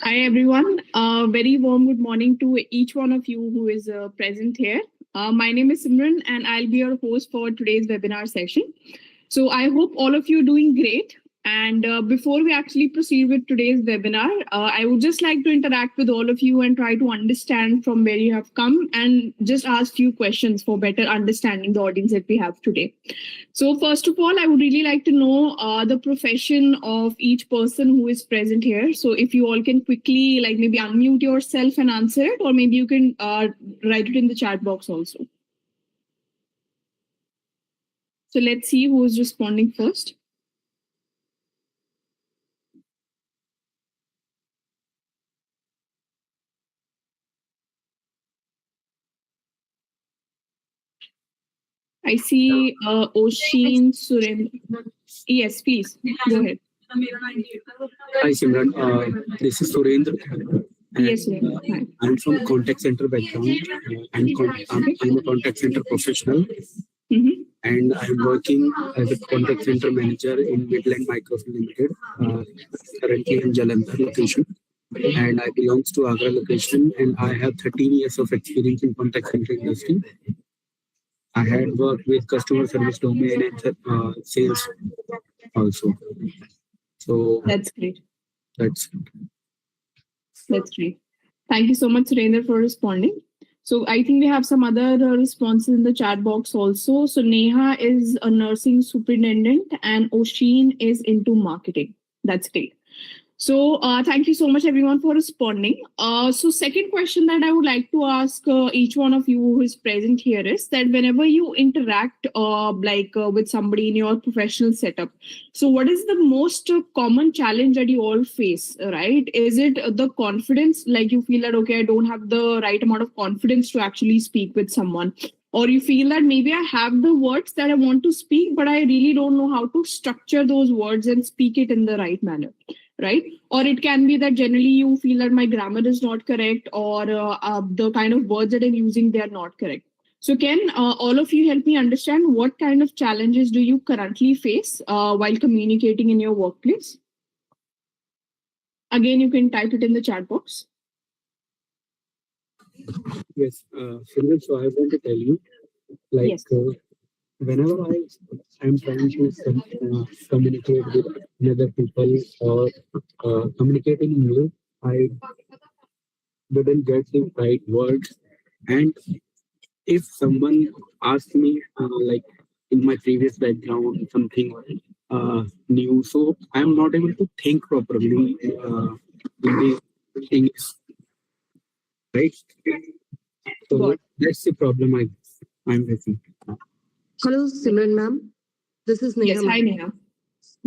Hi, everyone. Very warm good morning to each one of you who is present here. My name is Simran, and I'll be your host for today's webinar session. So I hope all of you are doing great. And before we actually proceed with today's webinar, I would just like to interact with all of you and try to understand from where you have come and just ask few questions for better understanding the audience that we have today. So first of all, I would really like to know the profession of each person who is present here. So if you all can quickly like maybe unmute yourself and answer it, or maybe you can write it in the chat box also. So let's see who is responding first. I see Oshin Surendra. Yes, please go ahead. Hi Simran, this is Surendra. Yes, Surendra. I'm from contact center background. I'm a contact center professional. And I'm working as a contact center manager in Midland Microphone Limited, currently in Jalandhar location. And I belong to Agra location, and I have 13 years of experience in contact center industry. I had worked with customer service domain and sales also. So that's great. That's great. Thank you so much, Surendra, for responding. So I think we have some other responses in the chat box also. So Neha is a nursing superintendent and Oshin is into marketing. That's great. So thank you so much, everyone, for responding. So second question that I would like to ask each one of you who is present here is that whenever you interact with somebody in your professional setup, so what is the most common challenge that you all face, right? Is it the confidence, like you feel that, okay, I don't have the right amount of confidence to actually speak with someone? Or you feel that maybe I have the words that I want to speak, but I really don't know how to structure those words and speak it in the right manner, right? Or it can be that generally you feel that my grammar is not correct, or the kind of words that I'm using, they are not correct. So can all of you help me understand what kind of challenges do you currently face while communicating in your workplace? Again, you can type it in the chat box. Yes, Simran, so I want to tell you, like, yes. Whenever I am trying to communicate with other people or communicating in you, I didn't get the right words. And if someone asks me, like in my previous background, something new, so I'm not able to think properly in the English, right? So that's the problem I'm facing. Hello, Simran ma'am. This is Neha. Yes, hi Neha.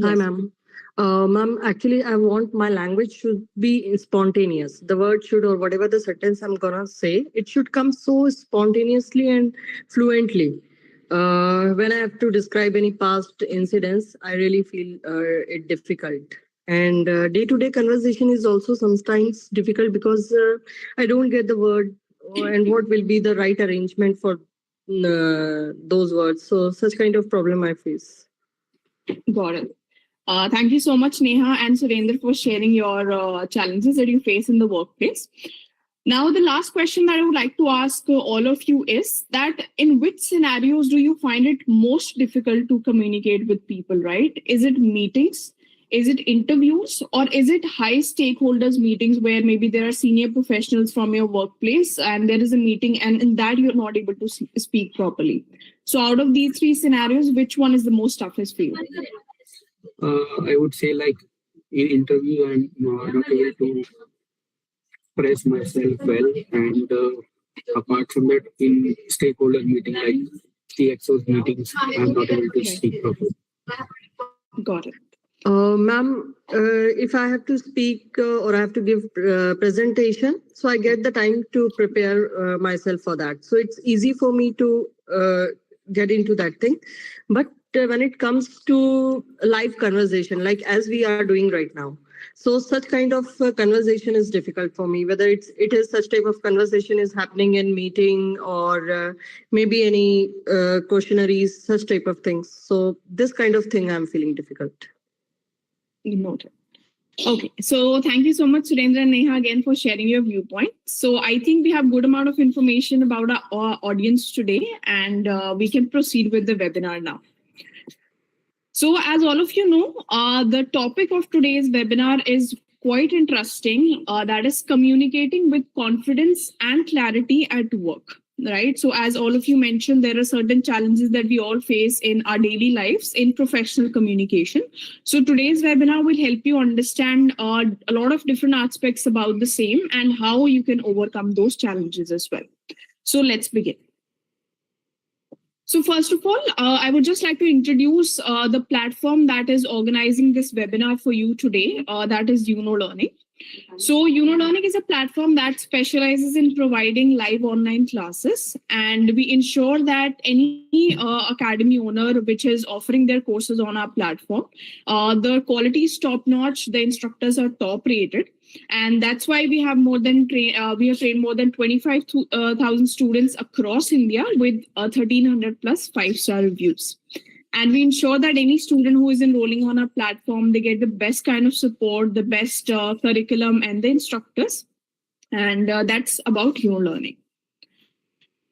Hi, Yes. ma'am. Ma'am, actually, I want my language should be spontaneous. The word should, or whatever the sentence I'm gonna say, it should come so spontaneously and fluently. When I have to describe any past incidents, I really feel it difficult. And day-to-day conversation is also sometimes difficult because I don't get the word and what will be the right arrangement for those words. So such kind of problem I face. Got it. Thank you so much, Neha and Surendra, for sharing your challenges that you face in the workplace. Now, the last question that I would like to ask all of you is that in which scenarios do you find it most difficult to communicate with people, right? Is it meetings? Is it interviews? Or is it high stakeholders meetings where maybe there are senior professionals from your workplace and there is a meeting and in that you're not able to speak properly? So out of these three scenarios, which one is the most toughest for you? I would say, like, in interview, I'm not able to express myself well, and apart from that, in stakeholder meeting, like CXO's meetings, I'm not able to speak properly. Got it. Ma'am, if I have to speak or I have to give presentation, so I get the time to prepare myself for that. So it's easy for me to get into that thing. But when it comes to live conversation, like as we are doing right now, so such kind of conversation is difficult for me, whether it is such type of conversation is happening in meeting or maybe any questionnaires, such type of things. So this kind of thing I'm feeling difficult. Noted. Okay, so thank you so much, Surendra and Neha, again for sharing your viewpoint. So I think we have good amount of information about our audience today, and we can proceed with the webinar now. So as all of you know, the topic of today's webinar is quite interesting. That is communicating with confidence and clarity at work. Right. So, as all of you mentioned, there are certain challenges that we all face in our daily lives in professional communication. So, today's webinar will help you understand a lot of different aspects about the same and how you can overcome those challenges as well. So, let's begin. So first of all, I would just like to introduce the platform that is organizing this webinar for you today. That is Yuno Learning. So Yuno Learning is a platform that specializes in providing live online classes, and we ensure that any academy owner which is offering their courses on our platform, the quality is top notch, the instructors are top rated, and that's why we have we have trained more than 25,000 students across India with 1,300 plus 5-star reviews. And we ensure that any student who is enrolling on our platform, they get the best kind of support, the best curriculum, and the instructors. And that's about your learning.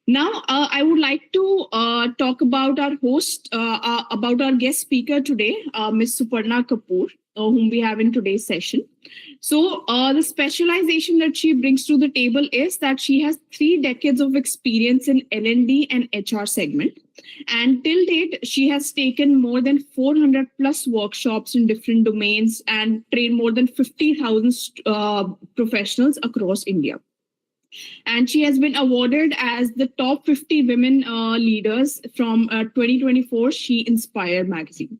Now, I would like to talk about our host, about our guest speaker today, Ms. Suparna Kapoor, whom we have in today's session. So the specialization that she brings to the table is that she has 3 decades of experience in L&D and HR segment. And till date, she has taken more than 400 plus workshops in different domains and trained more than 50,000 professionals across India. And she has been awarded as the top 50 women leaders from 2024 She Inspire magazine.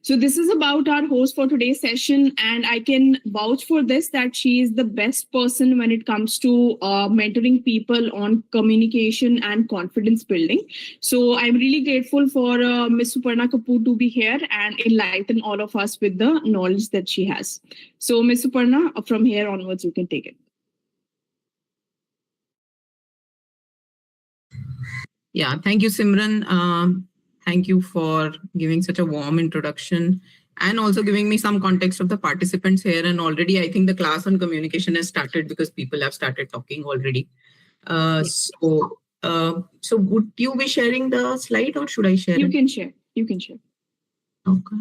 So this is about our host for today's session, and I can vouch for this that she is the best person when it comes to mentoring people on communication and confidence building. So I'm really grateful for Ms. Suparna Kapoor to be here and enlighten all of us with the knowledge that she has. So Ms. Suparna, from here onwards, you can take it. Yeah, thank you, Simran. Thank you for giving such a warm introduction and also giving me some context of the participants here. And already, I think the class on communication has started because people have started talking already. So would you be sharing the slide or should I share? You can share. You can share. Okay.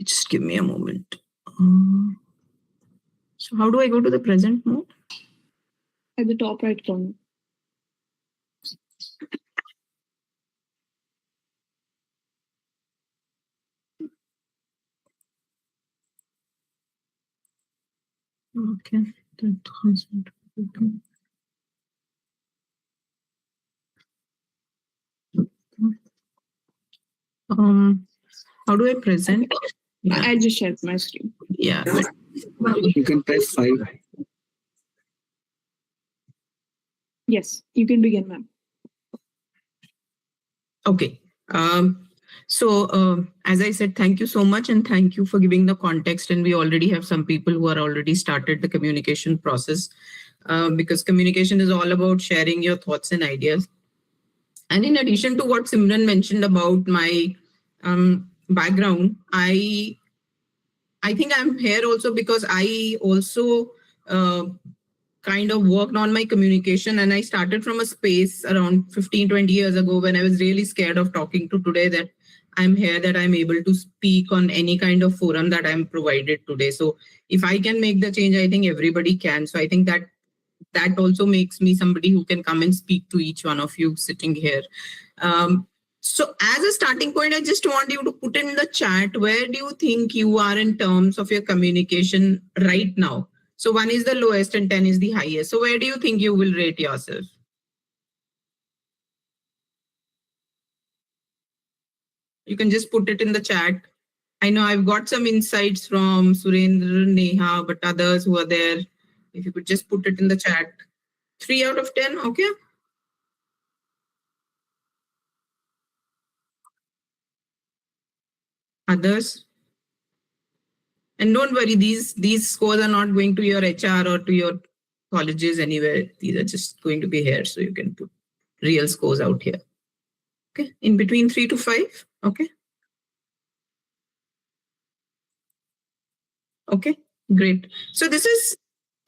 Just give me a moment. So how do I go to the present mode? At the top right corner. Okay. How do I present? Yeah. I just shared my screen. Yeah. You can press 5. Yes, you can begin, ma'am. Okay. As I said, thank you so much and thank you for giving the context. And we already have some people who are already started the communication process because communication is all about sharing your thoughts and ideas. And in addition to what Simran mentioned about my background, I think I'm here also because I also kind of worked on my communication, and I started from a space around 15-20 years ago when I was really scared of talking to today that I'm here, that I'm able to speak on any kind of forum that I'm provided today. So if I can make the change, I think everybody can. So I think that also makes me somebody who can come and speak to each one of you sitting here. So as a starting point, I just want you to put in the chat, where do you think you are in terms of your communication right now? So 1 is the lowest and 10 is the highest. So where do you think you will rate yourself? You can just put it in the chat. I know I've got some insights from Surendra, Neha, but others who are there, if you could just put it in the chat. 3 out of 10, okay? Others? And don't worry, these scores are not going to your HR or to your colleges anywhere. These are just going to be here. So you can put real scores out here. Okay, in between 3 to 5. Okay. Okay, great. So this is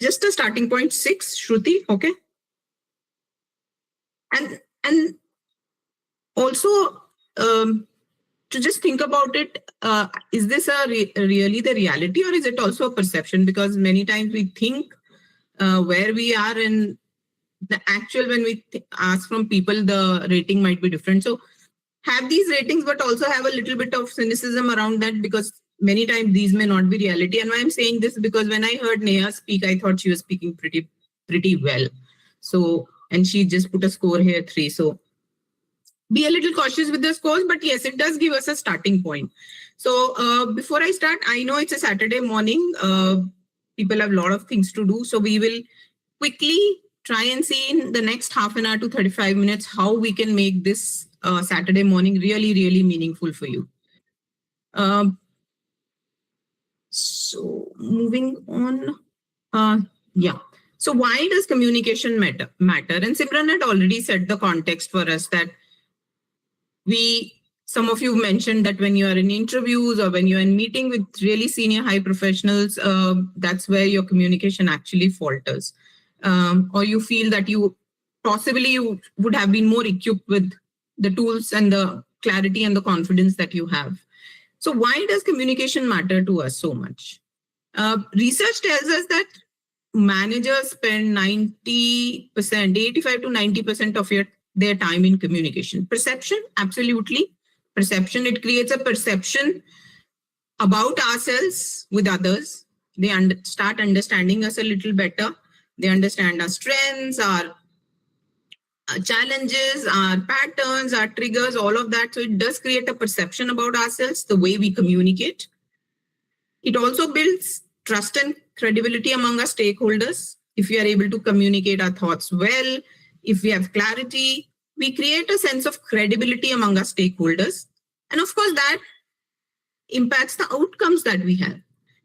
just a starting point, 6, Shruti. Okay. And also, to just think about it, is this really the reality, or is it also a perception? Because many times we think where we are, and the actual, when we ask from people, the rating might be different. So have these ratings, but also have a little bit of cynicism around that, because many times these may not be reality. And why I'm saying this, because when I heard Neha speak, I thought she was speaking pretty well. So, and she just put a score here, 3. So be a little cautious with the scores, but yes, it does give us a starting point. So before I start, I know it's a Saturday morning. People have a lot of things to do. So we will quickly try and see in the next half an hour to 35 minutes how we can make this Saturday morning really, really meaningful for you. So moving on. Yeah. So why does communication matter? And Simran had already set the context for us that some of you mentioned that when you are in interviews or when you're in meeting with really senior high professionals, that's where your communication actually falters. Or you feel that you would have been more equipped with the tools and the clarity and the confidence that you have. So why does communication matter to us so much? Research tells us that managers spend 90%, 85 to 90% of their time in communication. Perception, absolutely. Perception, it creates a perception about ourselves with others. They start understanding us a little better. They understand our strengths, our challenges, our patterns, our triggers, all of that. So it does create a perception about ourselves, the way we communicate. It also builds trust and credibility among our stakeholders. If we are able to communicate our thoughts well, if we have clarity, we create a sense of credibility among our stakeholders. And of course, that impacts the outcomes that we have.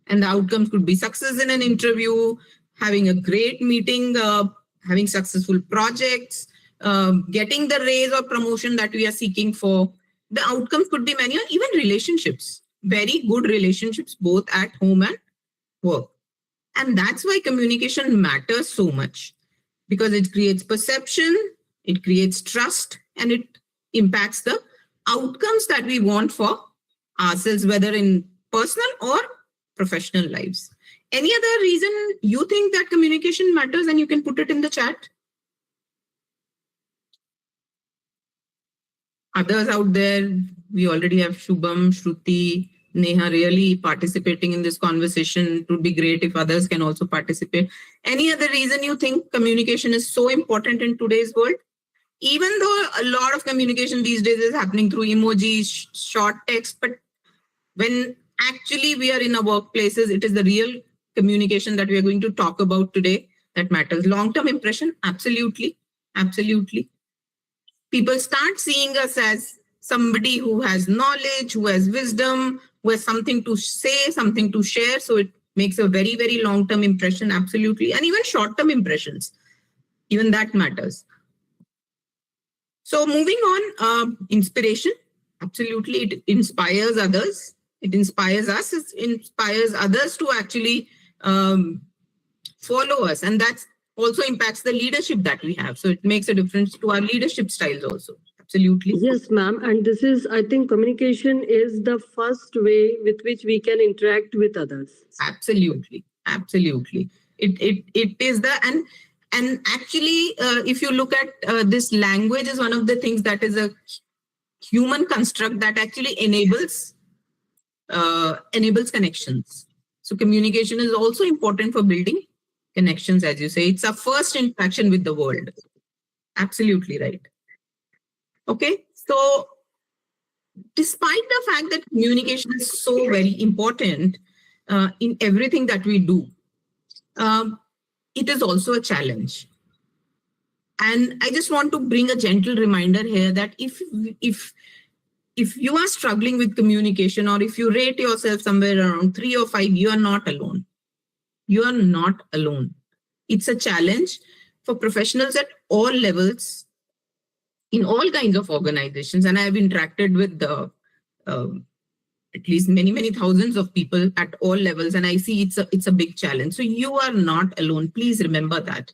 And the outcomes could be success in an interview, having a great meeting, having successful projects, getting the raise or promotion that we are seeking for. The outcomes could be many, or even relationships, very good relationships, both at home and work. And that's why communication matters so much, because it creates perception, it creates trust, and it impacts the outcomes that we want for ourselves, whether in personal or professional lives. Any other reason you think that communication matters, and you can put it in the chat? Others out there, we already have Shubham, Shruti, Neha really participating in this conversation. It would be great if others can also participate. Any other reason you think communication is so important in today's world? Even though a lot of communication these days is happening through emojis, short text, but when actually we are in our workplaces, it is the real communication that we are going to talk about today that matters. Long-term impression, absolutely, absolutely. People start seeing us as somebody who has knowledge, who has wisdom, who has something to say, something to share. So it makes a very, very long-term impression, absolutely. And even short-term impressions, even that matters. So moving on, inspiration, absolutely. It inspires others. It inspires us. It inspires others to actually follow us. And that also impacts the leadership that we have. So it makes a difference to our leadership styles also. Absolutely. Yes, ma'am. And this is, I think, communication is the first way with which we can interact with others. Absolutely. Absolutely. It is the, and actually, if you look at this, language is one of the things that is a human construct that actually enables connections. So communication is also important for building connections, as you say. It's our first interaction with the world. Absolutely right. Okay, so despite the fact that communication is so very important in everything that we do, it is also a challenge. And I just want to bring a gentle reminder here that if if you are struggling with communication, or if you rate yourself somewhere around 3 or 5, you are not alone. You are not alone. It's a challenge for professionals at all levels, in all kinds of organizations. And I have interacted with at least many thousands of people at all levels, and I see it's a big challenge. So you are not alone. Please remember that.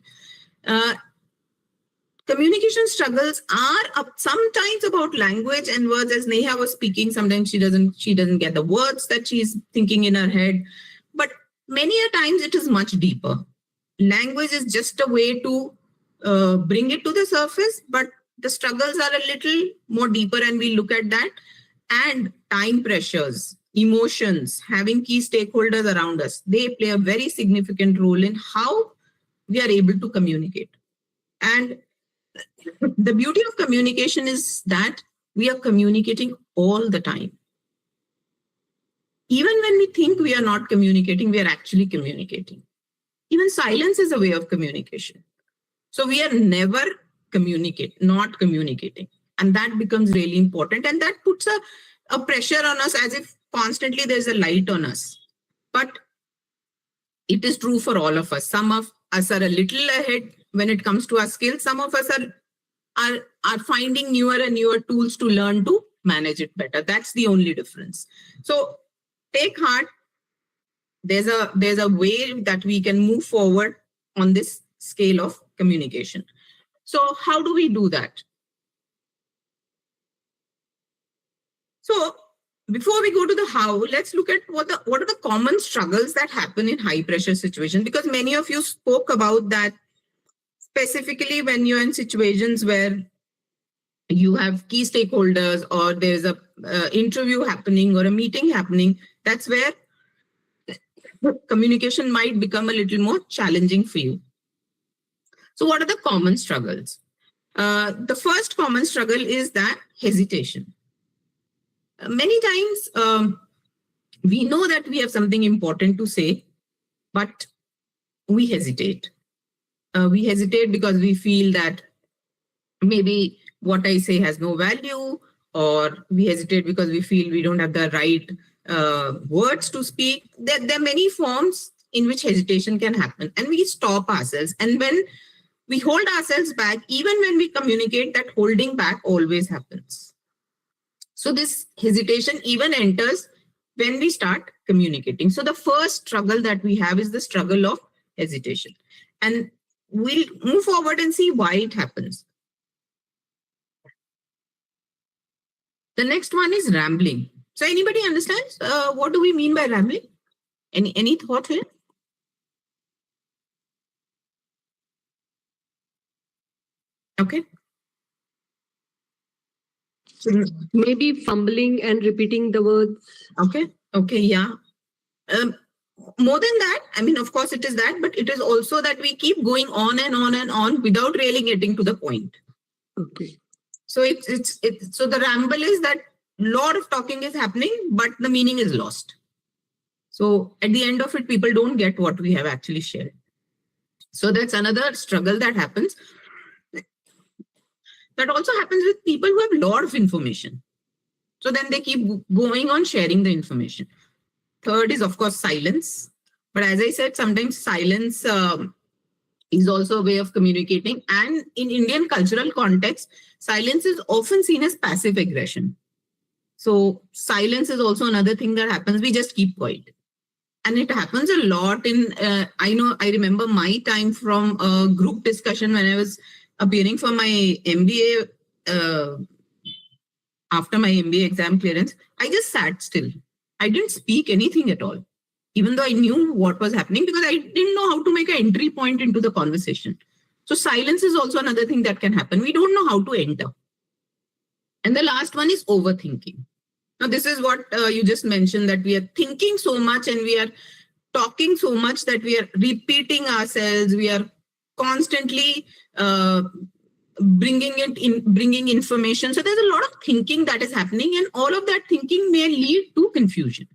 Communication struggles are sometimes about language and words. As Neha was speaking, sometimes she doesn't get the words that she's thinking in her head. But many a times it is much deeper. Language is just a way to bring it to the surface, but the struggles are a little more deeper, and we look at that. And time pressures, emotions, having key stakeholders around us, they play a very significant role in how we are able to communicate. And the beauty of communication is that we are communicating all the time. Even when we think we are not communicating, we are actually communicating. Even silence is a way of communication. So we are never not communicating. And that becomes really important. And that puts a pressure on us, as if constantly there's a light on us. But it is true for all of us. Some of us are a little ahead when it comes to our skills. Some of us are finding newer and newer tools to learn to manage it better. That's the only difference. So take heart. There's a way that we can move forward on this scale of communication. So how do we do that? So before we go to the how, let's look at what are the common struggles that happen in high pressure situations, because many of you spoke about that, specifically when you're in situations where you have key stakeholders, or there's a interview happening or a meeting happening. That's where communication might become a little more challenging for you. So what are the common struggles? The first common struggle is that hesitation. Many times we know that we have something important to say, but we hesitate. We hesitate because we feel that maybe what I say has no value, or we hesitate because we feel we don't have the right words to speak. There are many forms in which hesitation can happen, and we stop ourselves. And when we hold ourselves back, even when we communicate, that holding back always happens. So this hesitation even enters when we start communicating. So the first struggle that we have is the struggle of hesitation. And we'll move forward and see why it happens. The next one is rambling. So anybody understands what do we mean by rambling? Any thought here? Okay. Maybe fumbling and repeating the words. Okay, yeah. More than that, I mean, of course it is that, but it is also that we keep going on and on and on without really getting to the point. Okay. So so the ramble is that a lot of talking is happening, but the meaning is lost. So at the end of it, people don't get what we have actually shared. So that's another struggle that happens. That also happens with people who have a lot of information. So then they keep going on sharing the information. Third is, of course, silence. But as I said, sometimes silence is also a way of communicating. And in Indian cultural context, silence is often seen as passive aggression. So silence is also another thing that happens. We just keep quiet. And it happens a lot in, I remember my time from a group discussion when I was appearing for my MBA, after my MBA exam clearance. I just sat still. I didn't speak anything at all, even though I knew what was happening, because I didn't know how to make an entry point into the conversation. So silence is also another thing that can happen. We don't know how to enter. And the last one is overthinking. Now, this is what you just mentioned, that we are thinking so much and we are talking so much that we are repeating ourselves. We are constantly bringing information. So there's a lot of thinking that is happening, and all of that thinking may lead to confusion.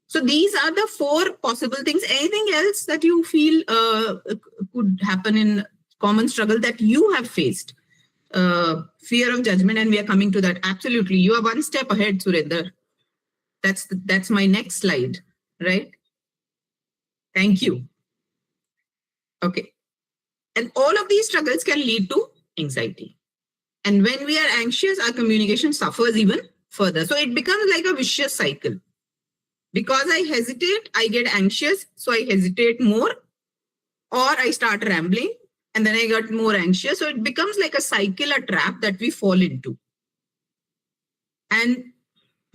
So these are the 4 possible things. Anything else that you feel could happen in common struggle that you have faced? fear of judgment, and we are coming to that. Absolutely. You are one step ahead, Surinder. That's my next slide, right? Thank you. Okay. And all of these struggles can lead to anxiety. And when we are anxious, our communication suffers even further. So it becomes like a vicious cycle. Because I hesitate, I get anxious. So I hesitate more, or I start rambling, and then I get more anxious. So it becomes like a cycle, a trap that we fall into. And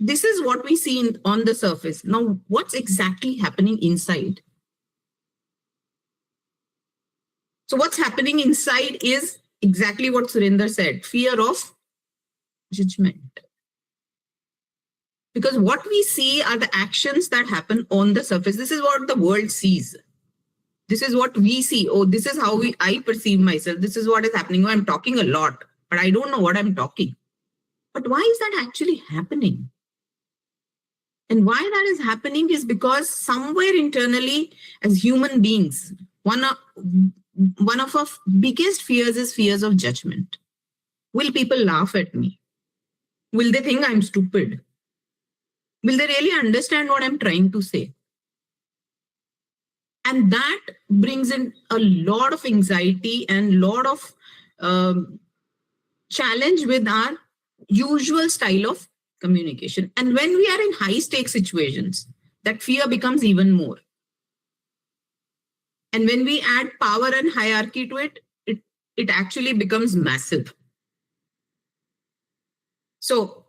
this is what we see on the surface. Now, what's exactly happening inside? So what's happening inside is exactly what Surinder said, fear of judgment. Because what we see are the actions that happen on the surface. This is what the world sees. This is what we see. Oh, this is how I perceive myself. This is what is happening. Oh, I'm talking a lot, but I don't know what I'm talking. But why is that actually happening? And why that is happening is because somewhere internally, as human beings, one of our biggest fears is fears of judgment. Will people laugh at me? Will they think I'm stupid? Will they really understand what I'm trying to say? And that brings in a lot of anxiety and a lot of challenge with our usual style of communication. And when we are in high stakes situations, that fear becomes even more. And when we add power and hierarchy to it, it actually becomes massive. So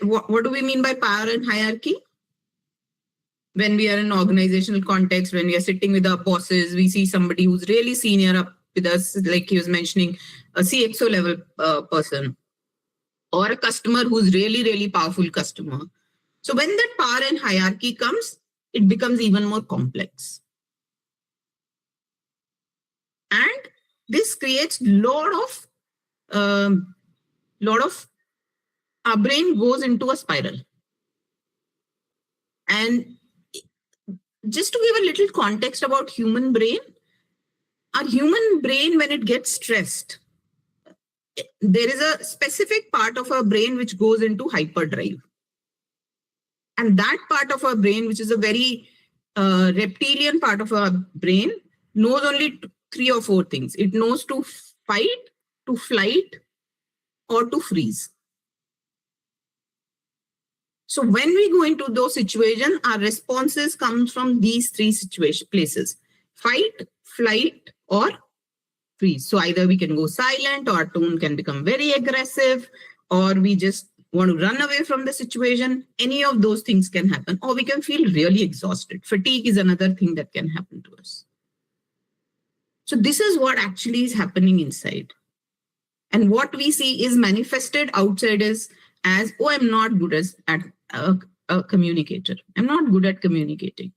what do we mean by power and hierarchy? When we are in organizational context, when we are sitting with our bosses, we see somebody who's really senior up with us, like he was mentioning, a CXO level person, or a customer who's really, really powerful customer. So when that power and hierarchy comes, it becomes even more complex. And this creates lot of our brain goes into a spiral. And just to give a little context about human brain, our human brain, when it gets stressed, there is a specific part of our brain which goes into hyperdrive. And that part of our brain, which is a very reptilian part of our brain, knows only 3 or 4 things. It knows to fight, to flight, or to freeze. So when we go into those situations, our responses come from these 3 places: fight, flight, or freeze. So either we can go silent, or our tone can become very aggressive, or we just want to run away from the situation. Any of those things can happen, or we can feel really exhausted. Fatigue is another thing that can happen to us. So this is what actually is happening inside. And what we see is manifested outside as, oh, I'm not good at a communicator. I'm not good at communicating.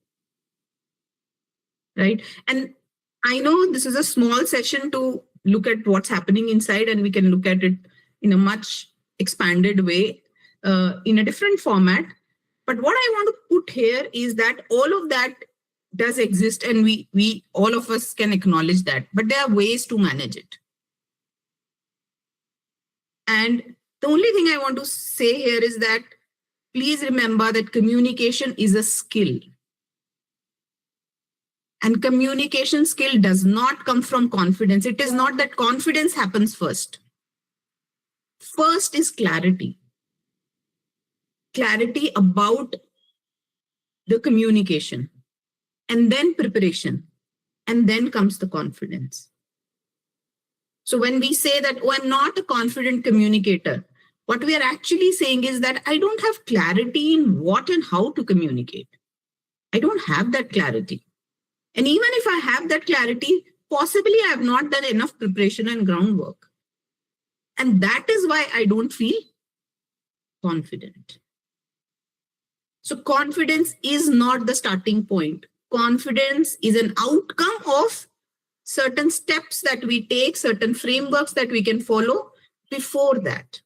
Right? And I know this is a small session to look at what's happening inside, and we can look at it in a much expanded way, in a different format. But what I want to put here is that all of that does exist, and we all of us can acknowledge that, but there are ways to manage it. And the only thing I want to say here is that please remember that communication is a skill. And communication skill does not come from confidence. It is not that confidence happens first. First is clarity. Clarity about the communication. And then preparation. And then comes the confidence. So when we say that, oh, I'm not a confident communicator, what we are actually saying is that I don't have clarity in what and how to communicate. I don't have that clarity. And even if I have that clarity, possibly I have not done enough preparation and groundwork. And that is why I don't feel confident. So confidence is not the starting point. Confidence is an outcome of certain steps that we take, certain frameworks that we can follow before that,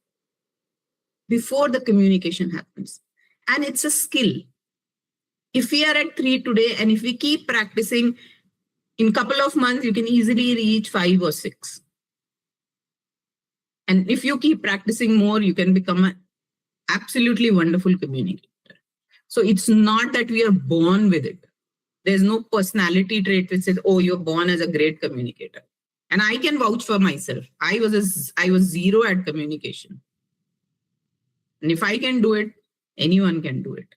before the communication happens. And it's a skill. If we are at 3 today, and if we keep practicing, in a couple of months, you can easily reach 5 or 6. And if you keep practicing more, you can become an absolutely wonderful communicator. So it's not that we are born with it. There's no personality trait which says, oh, you're born as a great communicator. And I can vouch for myself. I was zero at communication. And if I can do it, anyone can do it.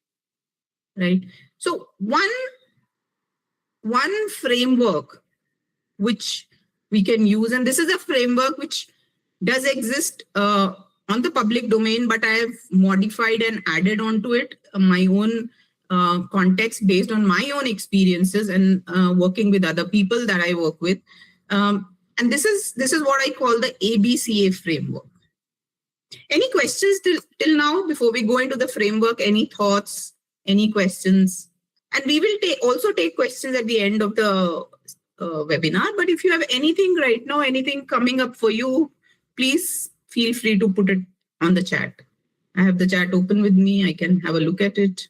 Right? So one framework which we can use, and this is a framework which does exist on the public domain, but I have modified and added onto it my own context based on my own experiences and working with other people that I work with. And this is what I call the ABCA framework. Any questions till now before we go into the framework? Any thoughts? Any questions? And we will also take questions at the end of the webinar. But if you have anything right now, anything coming up for you, please feel free to put it on the chat. I have the chat open with me. I can have a look at it.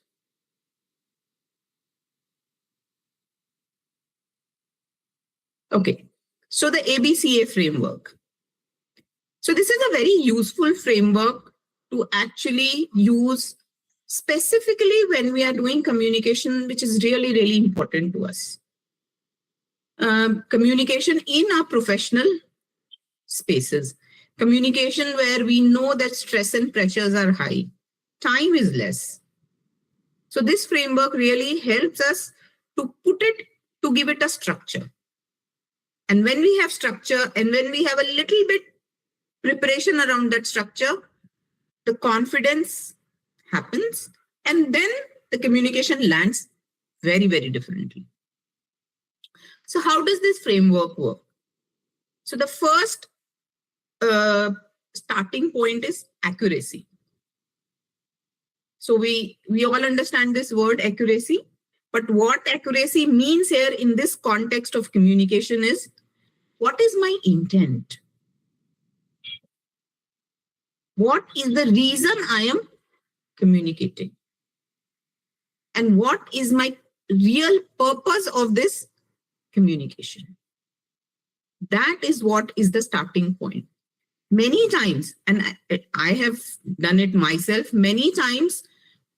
Okay, so the ABCA framework. So this is a very useful framework to actually use specifically when we are doing communication, which is really, really important to us. Communication in our professional spaces. Communication where we know that stress and pressures are high. Time is less. So this framework really helps us to give it a structure. And when we have structure and when we have a little bit preparation around that structure, the confidence happens, and then the communication lands very, very differently. So how does this framework work? So the first starting point is accuracy. So we all understand this word accuracy, but what accuracy means here in this context of communication is, what is my intent? What is the reason I am communicating? And what is my real purpose of this communication? That is what is the starting point. Many times, and I have done it myself, many times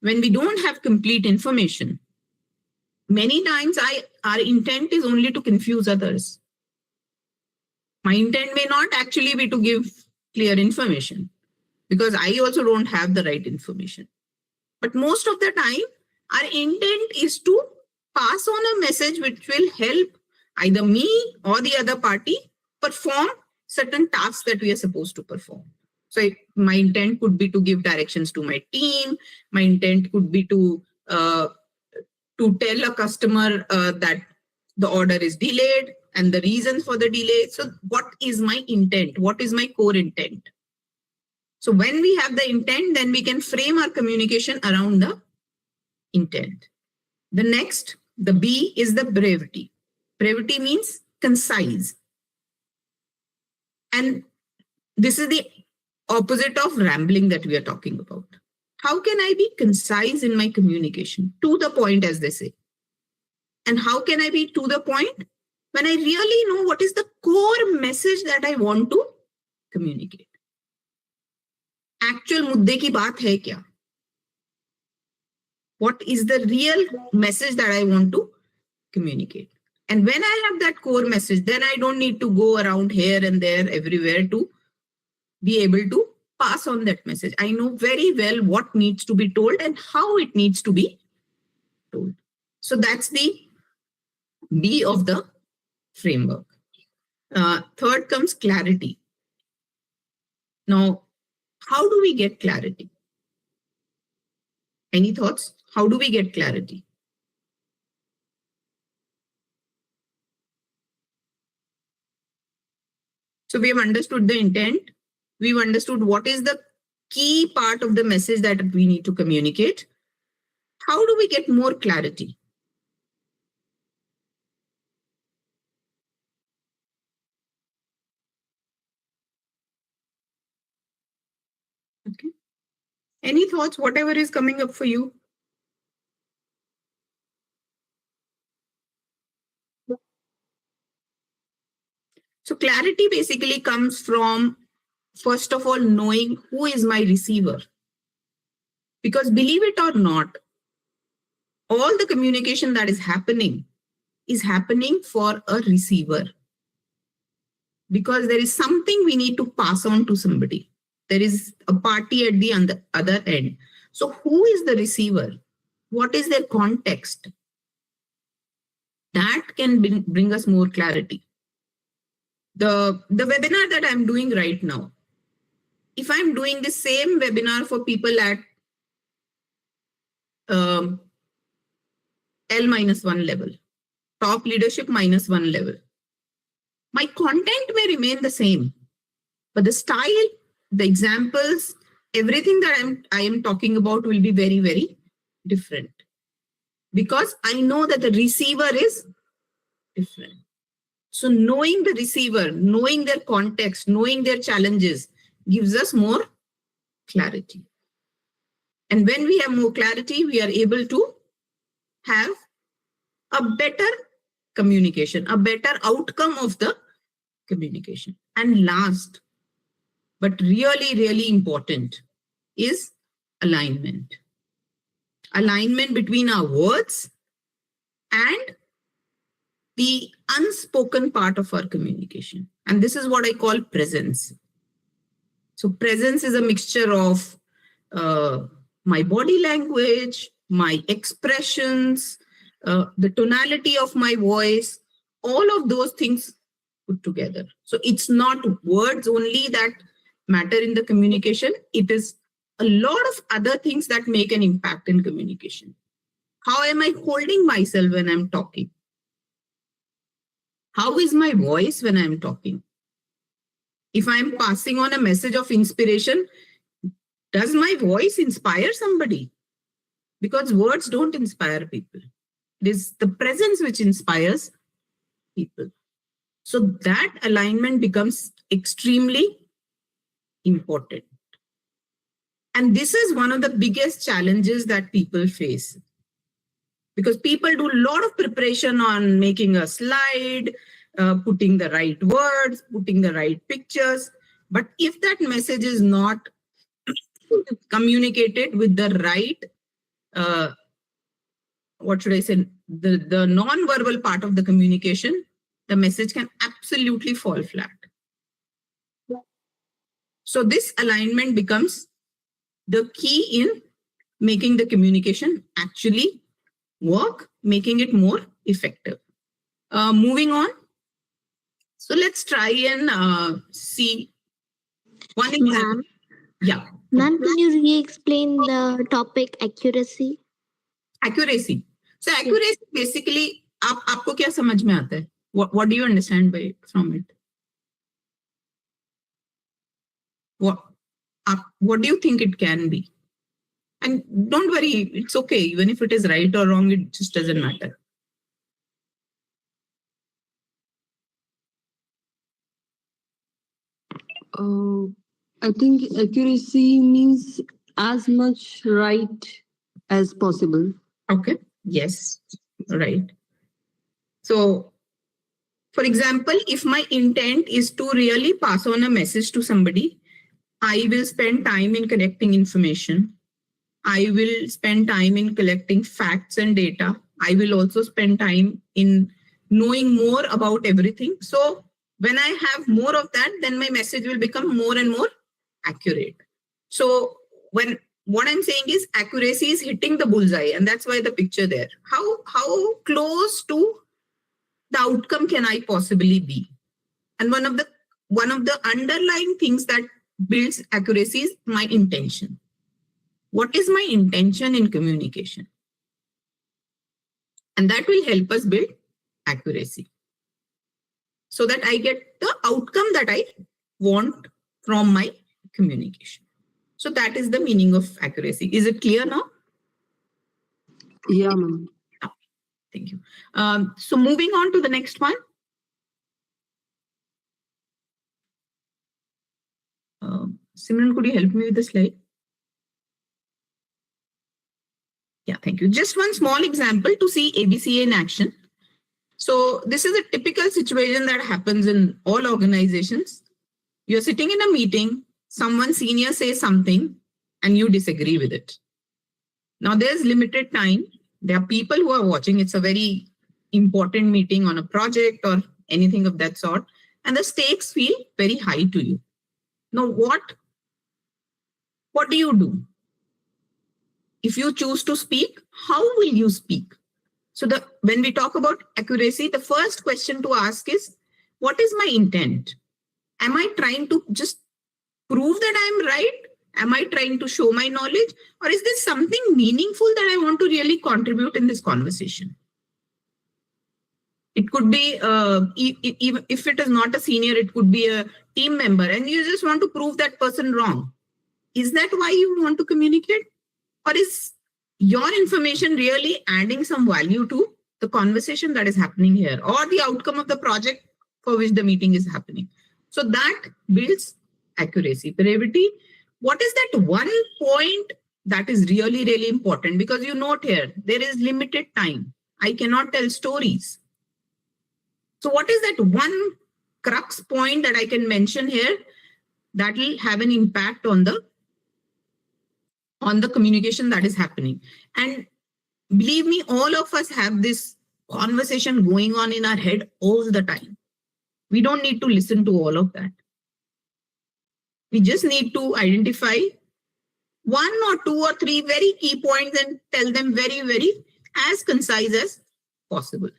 when we don't have complete information, many times our intent is only to confuse others. My intent may not actually be to give clear information, because I also don't have the right information. But most of the time, our intent is to pass on a message which will help either me or the other party perform certain tasks that we are supposed to perform. So my intent could be to give directions to my team. My intent could be to tell a customer that the order is delayed and the reasons for the delay. So what is my intent? What is my core intent? So when we have the intent, then we can frame our communication around the intent. The next, the B, is the brevity. Brevity means concise. And this is the opposite of rambling that we are talking about. How can I be concise in my communication? To the point, as they say. And how can I be to the point? When I really know what is the core message that I want to communicate. Actual मुद्दे की बात है क्या? What is the real message that I want to communicate? And when I have that core message, then I don't need to go around here and there everywhere to be able to pass on that message. I know very well what needs to be told and how it needs to be told. So that's the B of the framework. Third comes clarity. Now, how do we get clarity? Any thoughts? How do we get clarity? So we have understood the intent. We've understood what is the key part of the message that we need to communicate. How do we get more clarity? Okay. Any thoughts, whatever is coming up for you? So clarity basically comes from first of all, knowing who is my receiver. Because believe it or not, all the communication that is happening for a receiver. Because there is something we need to pass on to somebody. There is a party at the other end. So who is the receiver? What is their context? That can bring us more clarity. The webinar that I'm doing right now, if I'm doing the same webinar for people at L-1 level, top leadership -1 level, my content may remain the same, but the style, the examples, everything that I am talking about will be very, very different. Because I know that the receiver is different. So knowing the receiver, knowing their context, knowing their challenges gives us more clarity. And when we have more clarity, we are able to have a better communication, a better outcome of the communication. And last, but really, really important, is alignment. Alignment between our words and the unspoken part of our communication. And this is what I call presence. So presence is a mixture of my body language, my expressions, the tonality of my voice, all of those things put together. So it's not words only that matter in the communication. It is a lot of other things that make an impact in communication. How am I holding myself when I'm talking? How is my voice when I'm talking? If I'm passing on a message of inspiration, does my voice inspire somebody? Because words don't inspire people. It is the presence which inspires people. So that alignment becomes extremely important. And this is one of the biggest challenges that people face. Because people do a lot of preparation on making a slide, putting the right words, putting the right pictures. But if that message is not communicated with the right, what should I say, the non-verbal part of the communication, the message can absolutely fall flat. So this alignment becomes the key in making the communication actually work, making it more effective. Moving on. So let's try and see one example. Yeah. Ma'am, can you re-explain the topic accuracy? Accuracy. So accuracy basically, आपको क्या समझ में आता है? What do you understand from it? What do you think it can be? And don't worry, it's okay. Even if it is right or wrong, it just doesn't matter. I think accuracy means as much right as possible. Okay. Yes. Right. So, for example, if my intent is to really pass on a message to somebody, I will spend time in collecting information. I will spend time in collecting facts and data. I will also spend time in knowing more about everything. So when I have more of that, then my message will become more and more accurate. So what I'm saying is accuracy is hitting the bullseye, and that's why the picture there. How close to the outcome can I possibly be? And one of the underlying things that builds accuracy is my intention. What is my intention in communication? And that will help us build accuracy so that I get the outcome that I want from my communication. So that is the meaning of accuracy. Is it clear now? Yeah, ma'am. Thank you. So moving on to the next one. Simran, could you help me with the slide? Yeah, thank you. Just one small example to see ABCA in action. So this is a typical situation that happens in all organizations. You're sitting in a meeting someone senior says something and you disagree with it. Now there's limited time. There are people who are watching. It's a very important meeting on a project or anything of that sort. And the stakes feel very high to you. Now what do you do? If you choose to speak, how will you speak? So when we talk about accuracy, the first question to ask is, what is my intent? Am I trying to just prove that I'm right? Am I trying to show my knowledge? Or is there something meaningful that I want to really contribute in this conversation? It could be, even if it is not a senior, it could be a team member, and you just want to prove that person wrong. Is that why you want to communicate? Or is your information really adding some value to the conversation that is happening here, or the outcome of the project for which the meeting is happening? So that builds accuracy. Brevity, what is that one point that is really, really important? Because you note here, there is limited time. I cannot tell stories. So what is that one crux point that I can mention here that will have an impact on the communication that is happening? And believe me, all of us have this conversation going on in our head all the time. We don't need to listen to all of that. We just need to identify one or two or three very key points and tell them very, very as concise as possible.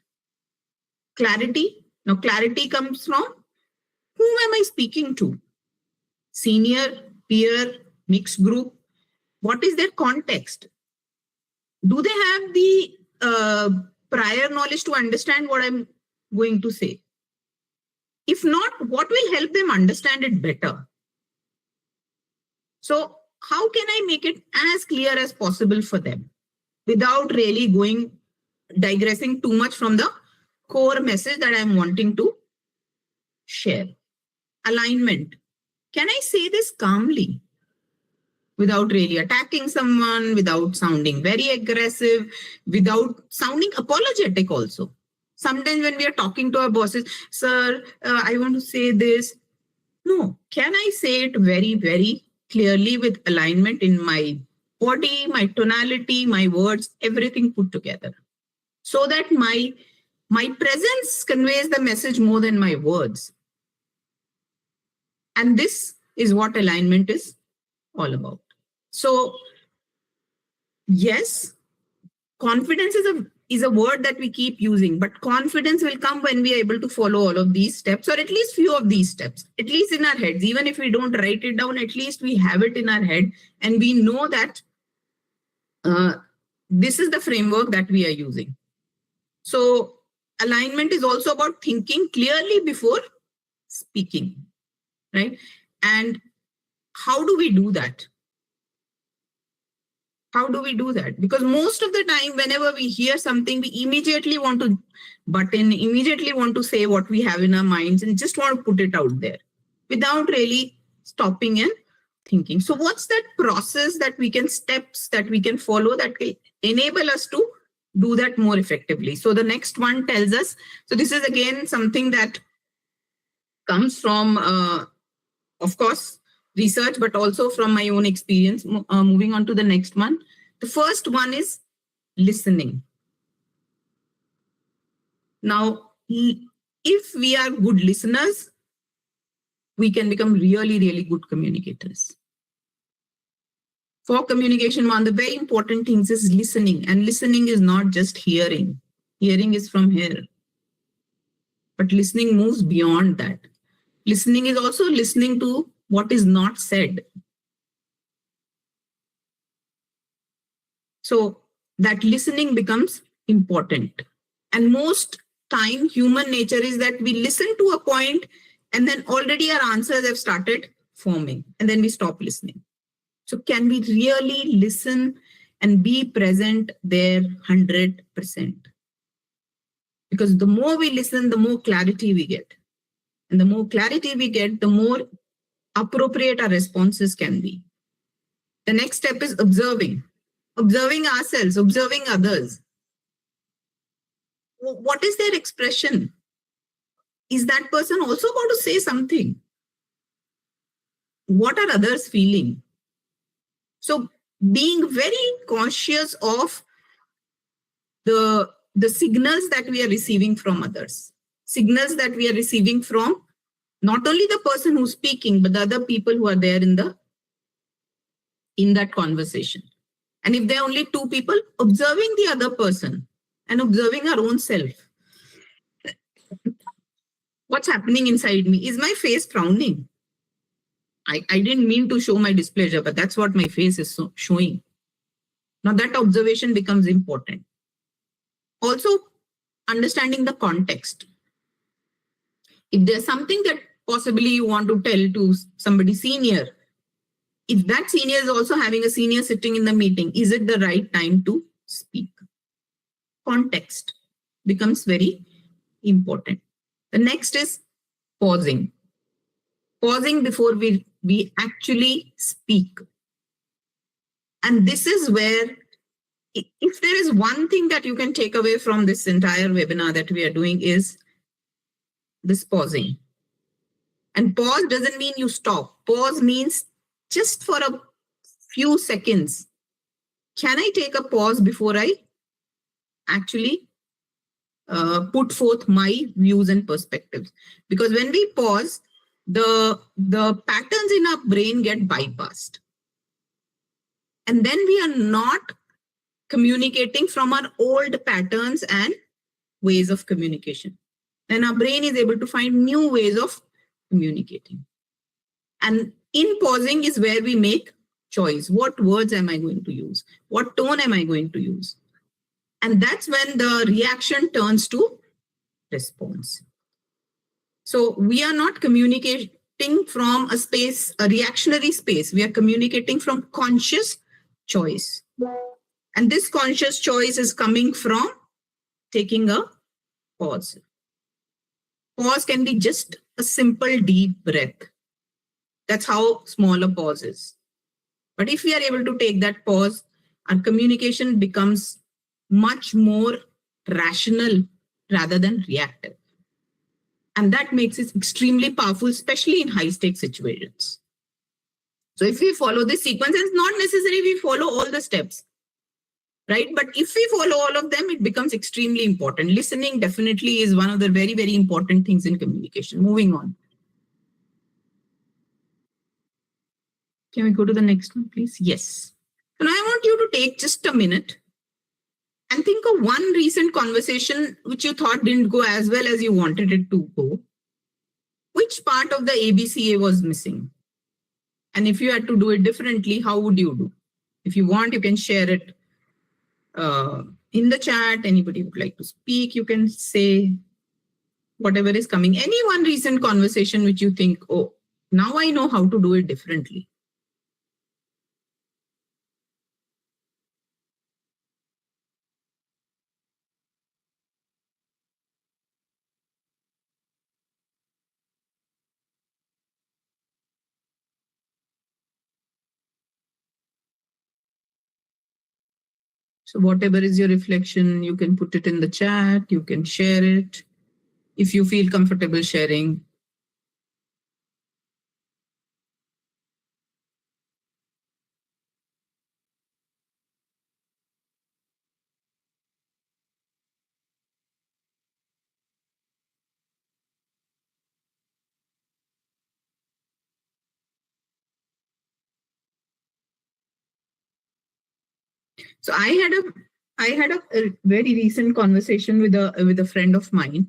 Clarity. Now, clarity comes from whom am I speaking to? Senior, peer, mixed group. What is their context? Do they have the prior knowledge to understand what I'm going to say? If not, what will help them understand it better? So how can I make it as clear as possible for them without really digressing too much from the core message that I'm wanting to share? Alignment. Can I say this calmly without really attacking someone, without sounding very aggressive, without sounding apologetic also? Sometimes when we are talking to our bosses, sir, I want to say this. No, can I say it very, very clearly with alignment in my body, my tonality, my words, everything put together, so that my presence conveys the message more than my words? And this is what alignment is all about. So yes, confidence is a word that we keep using, but confidence will come when we are able to follow all of these steps, or at least few of these steps, at least in our heads. Even if we don't write it down, at least we have it in our head and we know that this is the framework that we are using. So alignment is also about thinking clearly before speaking, right? And how do we do that? How do we do that? Because most of the time, whenever we hear something, we immediately want to butt in, immediately want to say what we have in our minds and just want to put it out there without really stopping and thinking. So what's that process that we can, steps that we can follow that will enable us to do that more effectively? So the next one tells us, so this is again something that comes from, of course, research, but also from my own experience. Moving on to the next one. The first one is listening. Now, if we are good listeners, we can become really, really good communicators. For communication, one of the very important things is listening. And listening is not just hearing. Hearing is from here. But listening moves beyond that. Listening is also listening to what is not said. So that listening becomes important. And most time, human nature is that we listen to a point and then already our answers have started forming and then we stop listening. So can we really listen and be present there 100%? Because the more we listen, the more clarity we get. And the more clarity we get, the more appropriate our responses can be. The next step is observing. Observing ourselves, observing others. What is their expression? Is that person also going to say something? what are others feeling? So being very conscious of the signals that we are receiving from others, signals that we are receiving from not only the person who's speaking, but the other people who are there in that conversation. And if there are only two people, observing the other person and observing our own self. What's happening inside me? Is my face frowning? I didn't mean to show my displeasure, but that's what my face is showing. Now that observation becomes important. Also, understanding the context. If there's something that possibly you want to tell to somebody senior, if that senior is also having a senior sitting in the meeting, is it the right time to speak? Context becomes very important. The next is pausing. Pausing before we actually speak. And this is where, if there is one thing that you can take away from this entire webinar that we are doing, is this pausing. And pause doesn't mean you stop. Pause means just for a few seconds. Can I take a pause before I actually put forth my views and perspectives? Because when we pause, the patterns in our brain get bypassed. And then we are not communicating from our old patterns and ways of communication. Then our brain is able to find new ways of communicating. And in pausing is where we make choice. What words am I going to use? What tone am I going to use? And that's when the reaction turns to response. So we are not communicating from a space, a reactionary space. We are communicating from conscious choice. And this conscious choice is coming from taking a pause. Pause can be just a simple deep breath. That's how small a pause is. But if we are able to take that pause, our communication becomes much more rational rather than reactive. And that makes it extremely powerful, especially in high-stakes situations. So if we follow this sequence, it's not necessary we follow all the steps, right? But if we follow all of them, it becomes extremely important. Listening definitely is one of the very, very important things in communication. Moving on. Can we go to the next one, please? Yes. And I want you to take just a minute and think of one recent conversation which you thought didn't go as well as you wanted it to go. Which part of the ABCA was missing? And if you had to do it differently, how would you do? If you want, you can share it in the chat. Anybody would like to speak, you can say whatever is coming. Any one recent conversation which you think, oh, now I know how to do it differently. So whatever is your reflection, you can put it in the chat, you can share it if you feel comfortable sharing. So I had a very recent conversation with a friend of mine,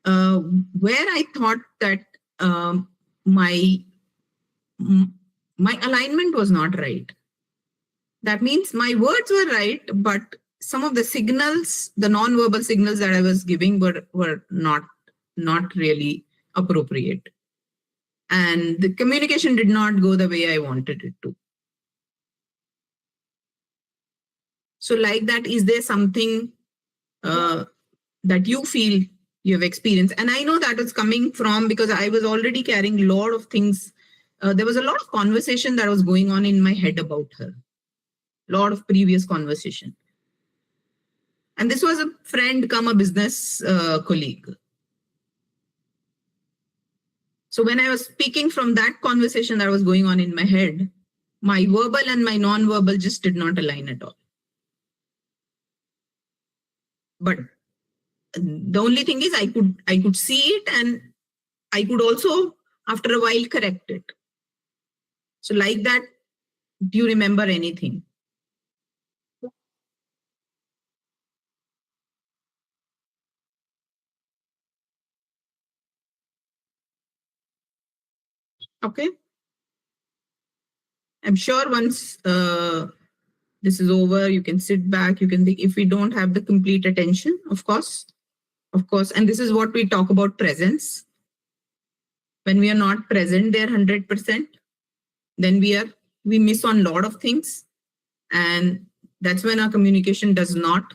where I thought that my alignment was not right. That means my words were right, but some of the signals, the non-verbal signals that I was giving were not really appropriate. And the communication did not go the way I wanted it to. So like that, is there something that you feel you have experienced? And I know that was coming from, because I was already carrying a lot of things. There was a lot of conversation that was going on in my head about her. A lot of previous conversation. And this was a friend come a business colleague. So when I was speaking from that conversation that was going on in my head, my verbal and my non-verbal just did not align at all. But the only thing is I could see it, and I could also, after a while, correct it. So like that, do you remember anything? Okay. I'm sure once this is over, you can sit back, you can think. If we don't have the complete attention, of course, and this is what we talk about presence. When we are not present there 100%, then we miss on a lot of things. And that's when our communication does not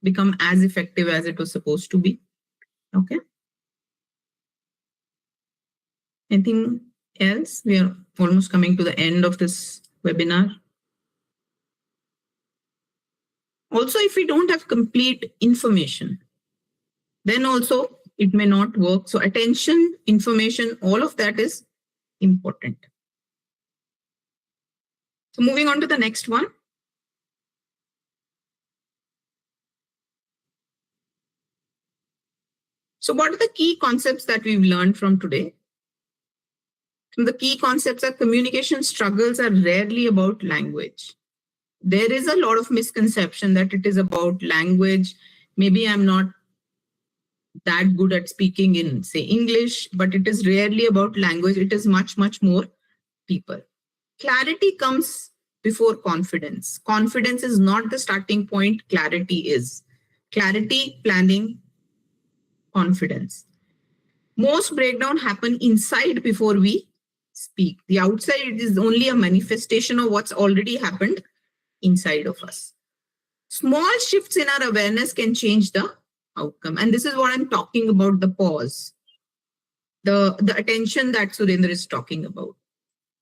become as effective as it was supposed to be. Okay. Anything else? We are almost coming to the end of this webinar. Also, if we don't have complete information, then also it may not work. So attention, information, all of that is important. So moving on to the next one. So what are the key concepts that we've learned from today? The key concepts are communication struggles are rarely about language. There is a lot of misconception that it is about language. Maybe I'm not that good at speaking in, say, English, but it is rarely about language. It is much, much more people. Clarity comes before confidence. Confidence is not the starting point. Clarity is. Clarity, planning, confidence. Most breakdown happen inside before we speak. The outside is only a manifestation of what's already happened inside of us. Small shifts in our awareness can change the outcome. And this is what I'm talking about, the pause, the attention that Surendra is talking about.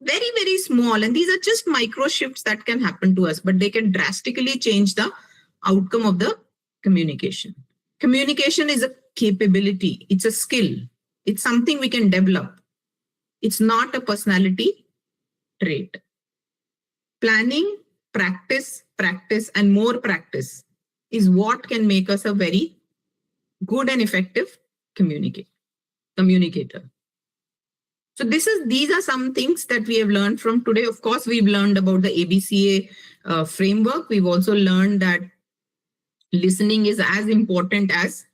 Very, very small. And these are just micro shifts that can happen to us, but they can drastically change the outcome of the communication. Communication is a capability. It's a skill. It's something we can develop. It's not a personality trait. Planning, practice, and more practice is what can make us a very good and effective communicator. So these are some things that we have learned from today. Of course, we've learned about the ABCA framework. We've also learned that listening is as important as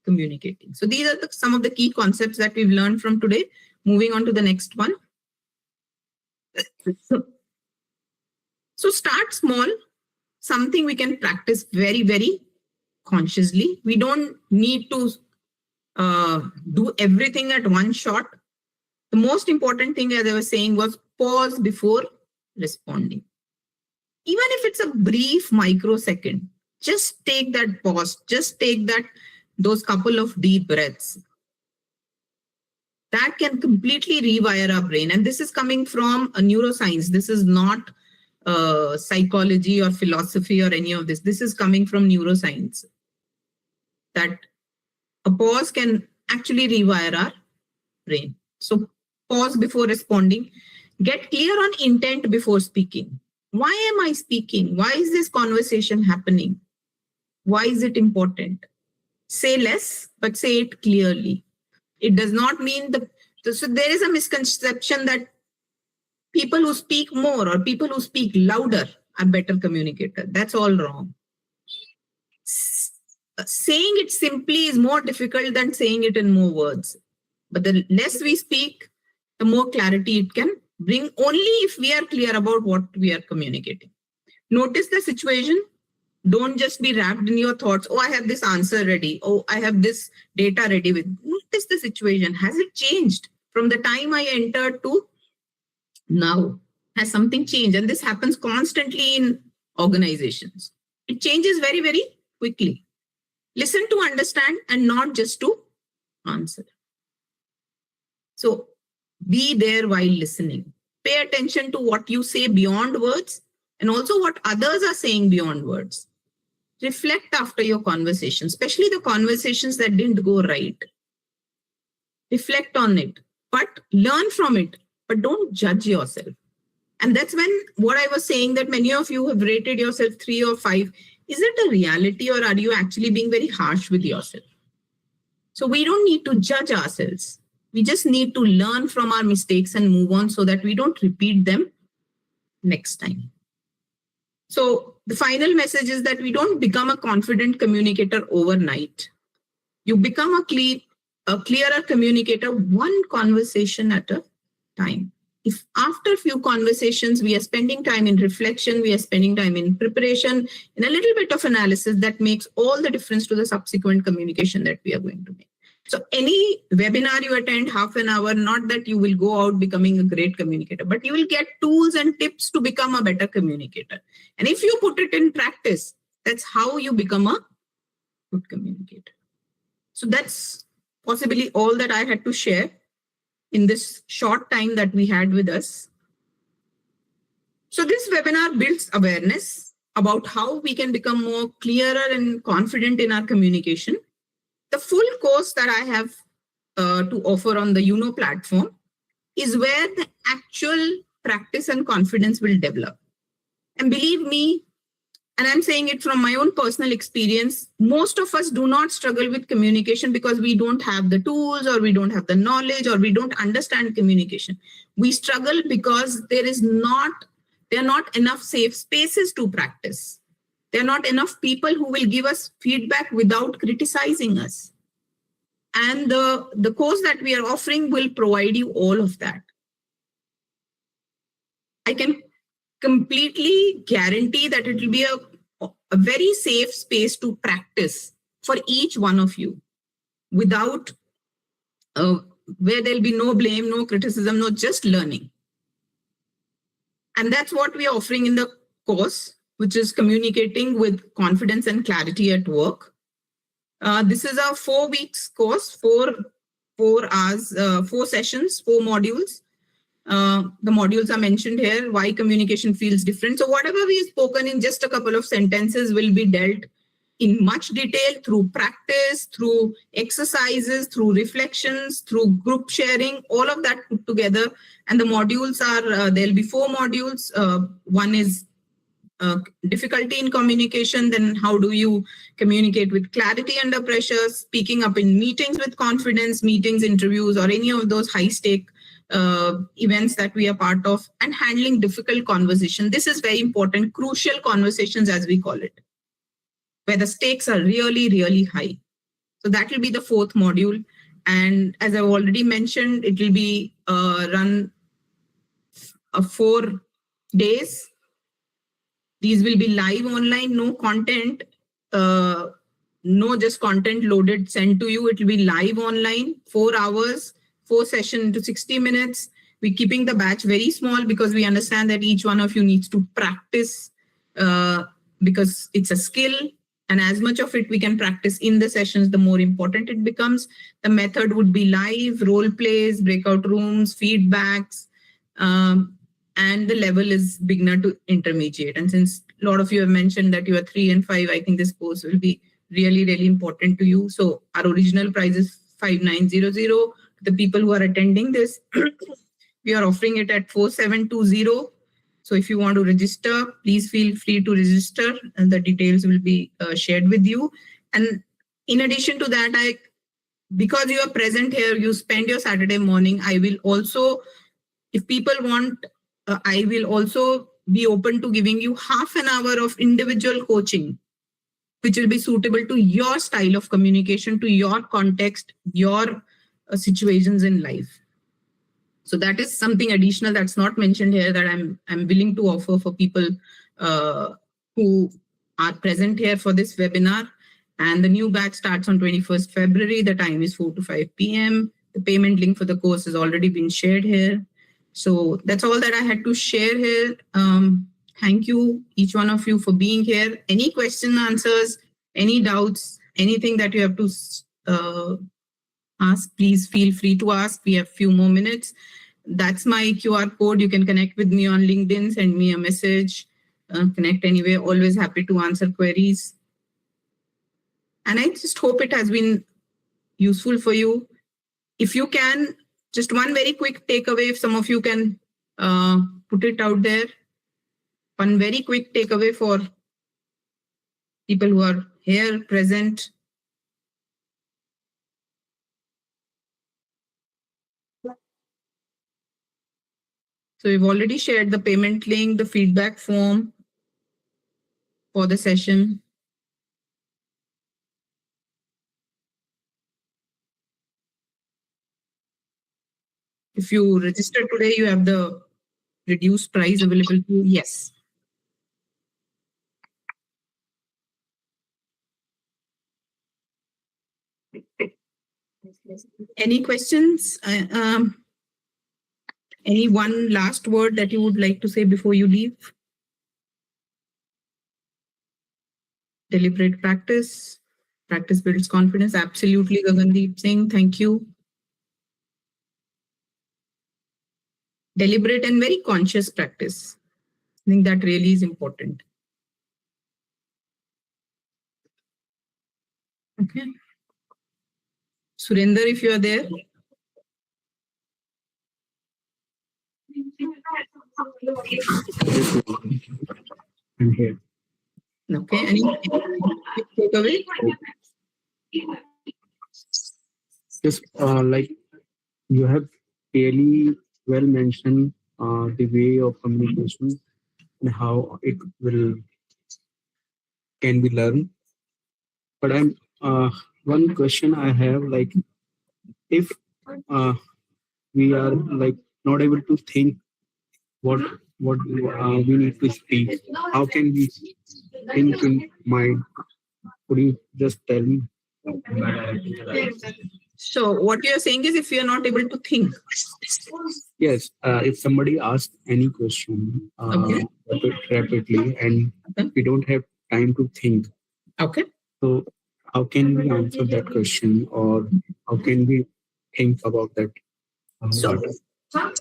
communicating. So these are some of the key concepts that we've learned from today. Moving on to the next one. So start small, something we can practice very, very consciously. We don't need to do everything at one shot. The most important thing, as I was saying, was pause before responding. Even if it's a brief microsecond, just take that pause, just take those couple of deep breaths. That can completely rewire our brain. And this is coming from a neuroscience. This is not psychology or philosophy or any of this. This is coming from neuroscience. That a pause can actually rewire our brain. So pause before responding. Get clear on intent before speaking. Why am I speaking? Why is this conversation happening? Why is it important? Say less, but say it clearly. It does not mean so there is a misconception that people who speak more or people who speak louder are better communicators. That's all wrong. Saying it simply is more difficult than saying it in more words. But the less we speak, the more clarity it can bring, only if we are clear about what we are communicating. Notice the situation. Don't just be wrapped in your thoughts. Oh, I have this answer ready. Oh, I have this data ready with. Notice the situation. Has it changed from the time I entered to now? Has something changed? And this happens constantly in organizations. It changes very, very quickly. Listen to understand and not just to answer. So be there while listening. Pay attention to what you say beyond words and also what others are saying beyond words. Reflect after your conversation, especially the conversations that didn't go right. Reflect on it. but learn from it, but don't judge yourself. And that's when what I was saying, that many of you have rated yourself 3 or 5. Is it a reality, or are you actually being very harsh with yourself? So we don't need to judge ourselves. We just need to learn from our mistakes and move on so that we don't repeat them next time. So the final message is that we don't become a confident communicator overnight. You become a clearer communicator, one conversation at a time. If after a few conversations, we are spending time in reflection, we are spending time in preparation, in a little bit of analysis, that makes all the difference to the subsequent communication that we are going to make. So any webinar you attend, half an hour, not that you will go out becoming a great communicator, but you will get tools and tips to become a better communicator. And if you put it in practice, that's how you become a good communicator. So that's possibly all that I had to share in this short time that we had with us. So this webinar builds awareness about how we can become more clearer and confident in our communication. The full course that I have to offer on the Yuno platform is where the actual practice and confidence will develop. And believe me, and I'm saying it from my own personal experience, most of us do not struggle with communication because we don't have the tools, or we don't have the knowledge, or we don't understand communication. We struggle because there are not enough safe spaces to practice. There are not enough people who will give us feedback without criticizing us. And the course that we are offering will provide you all of that. I can completely guarantee that it will be a very safe space to practice for each one of you, without where there'll be no blame, no criticism, no, just learning. And that's what we are offering in the course, which is communicating with confidence and clarity at work. This is a 4 weeks course, 4 hours, 4 sessions, 4 modules. The modules are mentioned here, why communication feels different. So whatever we've spoken in just a couple of sentences will be dealt in much detail through practice, through exercises, through reflections, through group sharing, all of that put together. And the modules are, there'll be 4 modules. One is difficulty in communication, then how do you communicate with clarity under pressure, speaking up in meetings with confidence, meetings, interviews, or any of those high-stake events that we are part of, and handling difficult conversation. This is very important, crucial conversations as we call it, where the stakes are really, really high. So that will be the 4th module. And as I've already mentioned, it will be run 4 days. These will be live online, no content, no just content loaded, sent to you. It will be live online, 4 hours, 4 sessions into 60 minutes. We're keeping the batch very small because we understand that each one of you needs to practice because it's a skill. And as much of it we can practice in the sessions, the more important it becomes. The method would be live, role plays, breakout rooms, feedbacks, and the level is beginner to intermediate. And since a lot of you have mentioned that you are 3 and 5, I think this course will be really, really important to you. So our original price is 5,900. The people who are attending this, we are offering it at 4,720. So if you want to register, please feel free to register, and the details will be shared with you. And in addition to that, because you are present here, you spend your Saturday morning, I will also, if people want, I will also be open to giving you half an hour of individual coaching, which will be suitable to your style of communication, to your context, your situations in life. So that is something additional that's not mentioned here that I'm willing to offer for people who are present here for this webinar. And the new batch starts on 21st February. The time is 4 to 5 p.m. The payment link for the course has already been shared here. So that's all that I had to share here. Thank you, each one of you, for being here. Any question, answers, any doubts, anything that you have to ask, please feel free to ask. We have a few more minutes. That's my QR code. You can connect with me on LinkedIn, send me a message, connect anyway. Always happy to answer queries. And I just hope it has been useful for you. If you can Just one very quick takeaway, if some of you can put it out there. One very quick takeaway for people who are here present. So we've already shared the payment link, the feedback form for the session. If you register today, you have the reduced price available to you. Yes. Any questions? Any one last word that you would like to say before you leave? Deliberate practice. Practice builds confidence. Absolutely, Gagandeep Singh. Thank you. Deliberate and very conscious practice. I think that really is important. Okay. Surinder, if you are there. I'm here. Okay. Any takeaway? Just like you have really well mentioned the way of communication and how it can be learned. But I'm one question I have, like, if we are like not able to think what we need to speak, how can we think in mind? Could you just tell me? So what you're saying is if you're not able to think. Yes, if somebody asks any question Okay. rapidly and we don't have time to think, Okay. so how can we answer that question, or how can we think about that? So,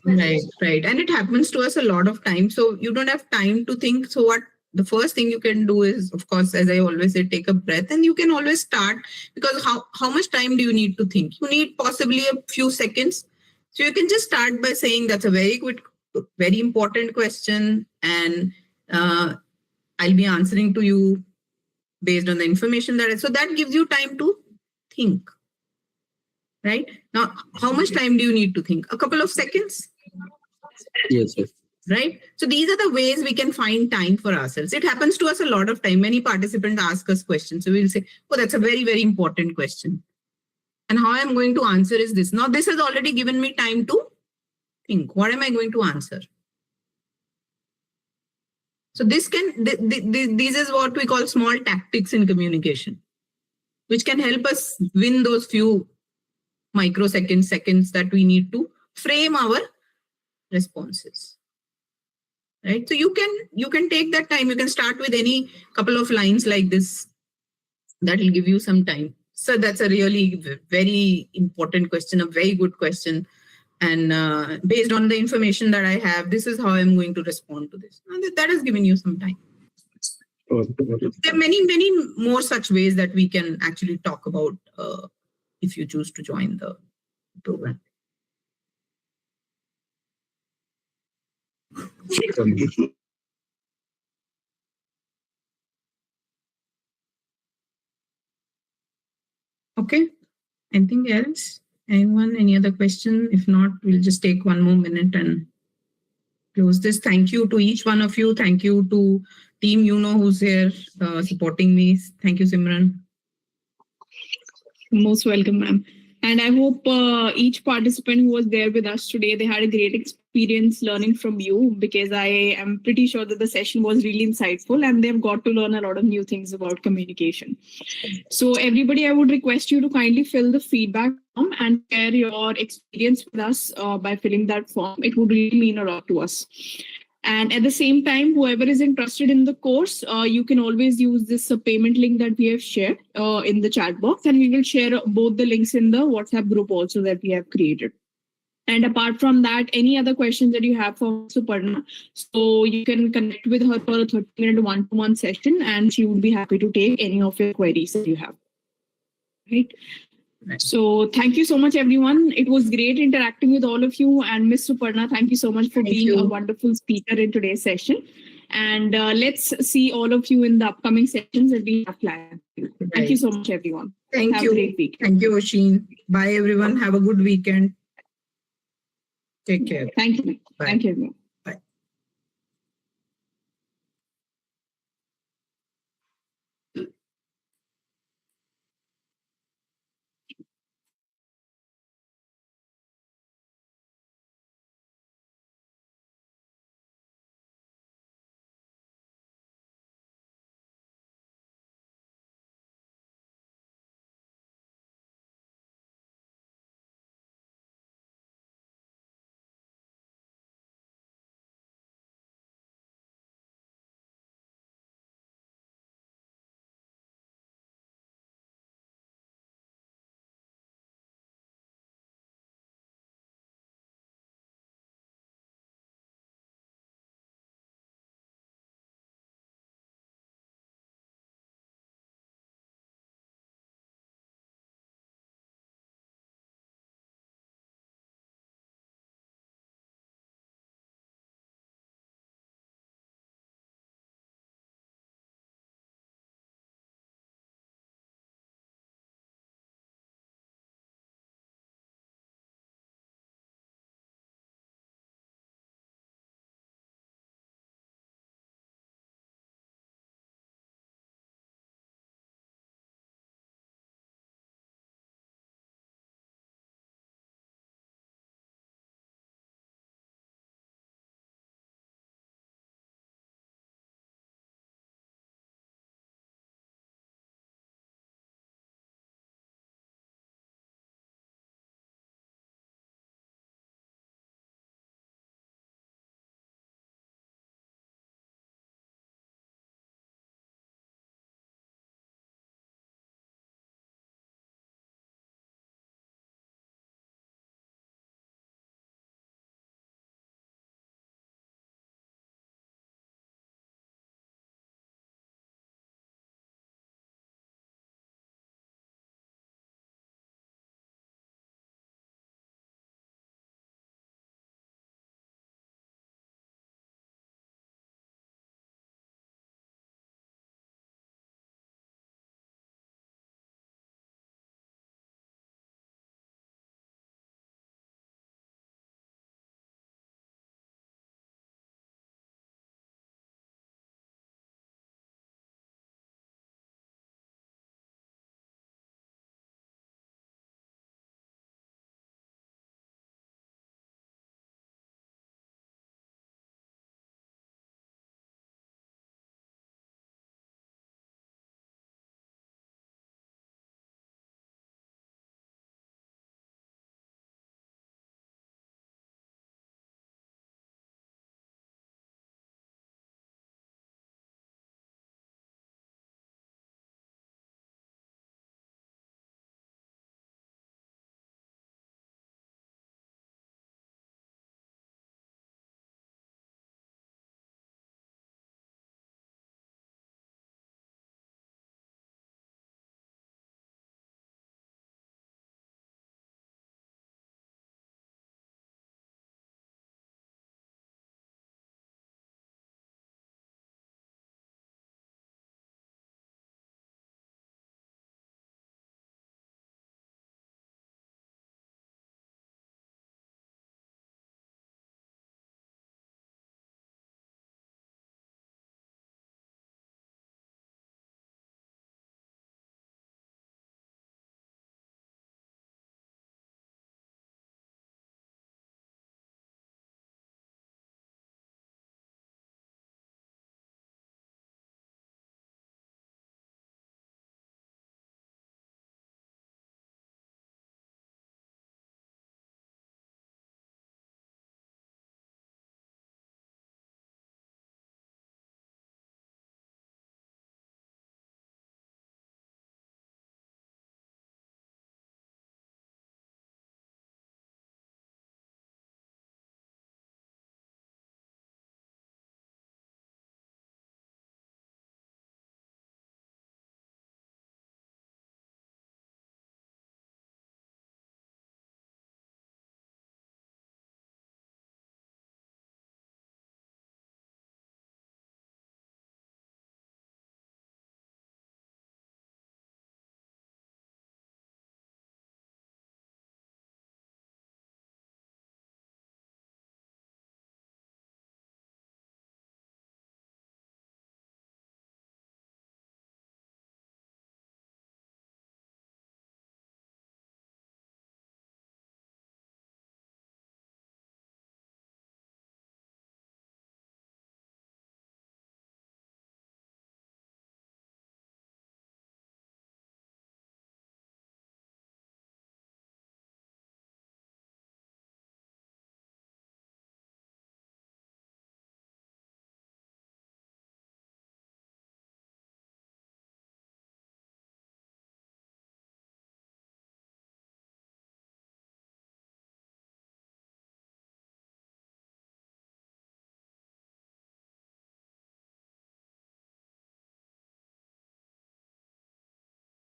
right. And it happens to us a lot of times. So you don't have time to think. So what the first thing you can do is, of course, as I always say, take a breath, and you can always start, because how much time do you need to think? You need possibly a few seconds. So you can just start by saying that's a very good, very important question. And I'll be answering to you based on the information so that gives you time to think. Right? Now, how much time do you need to think? A couple of seconds? Yes, yes. Right? So these are the ways we can find time for ourselves. It happens to us a lot of time. Many participants ask us questions. So we'll say, oh, that's a very, very important question. And how I'm going to answer is this. Now, this has already given me time to think. What am I going to answer? So this is what we call small tactics in communication, which can help us win those few seconds that we need to frame our responses. Right? So you can take that time. You can start with any couple of lines like this. That will give you some time. So that's a really very important question, a very good question. And based on the information that I have, this is how I'm going to respond to this. And that has given you some time. There are many, many more such ways that we can actually talk about if you choose to join the program. Okay. Anything else? Anyone? Any other question? If not, we'll just take one more minute and close this. Thank you to each one of you. Thank you to Team Yuno who's here supporting me. Thank you, Simran. Most welcome, ma'am. And I hope each participant who was there with us today, they had a great experience learning from you, because I am pretty sure that the session was really insightful and they've got to learn a lot of new things about communication. So everybody, I would request you to kindly fill the feedback form and share your experience with us by filling that form. It would really mean a lot to us. And at the same time, whoever is interested in the course, you can always use this payment link that we have shared in the chat box, and we will share both the links in the WhatsApp group also that we have created. And apart from that, any other questions that you have for Suparna, so you can connect with her for a 30-minute one-to-one session, and she would be happy to take any of your queries that you have. Right. So thank you so much, everyone. It was great interacting with all of you. And Ms. Suparna, thank you so much for being a wonderful speaker in today's session. And let's see all of you in the upcoming sessions that we have planned. Thank you so much, everyone. Thank Have you. a great week. Thank you, Oshin. Bye, everyone. Have a good weekend. Take care. Thank you. Bye. Thank you, everyone.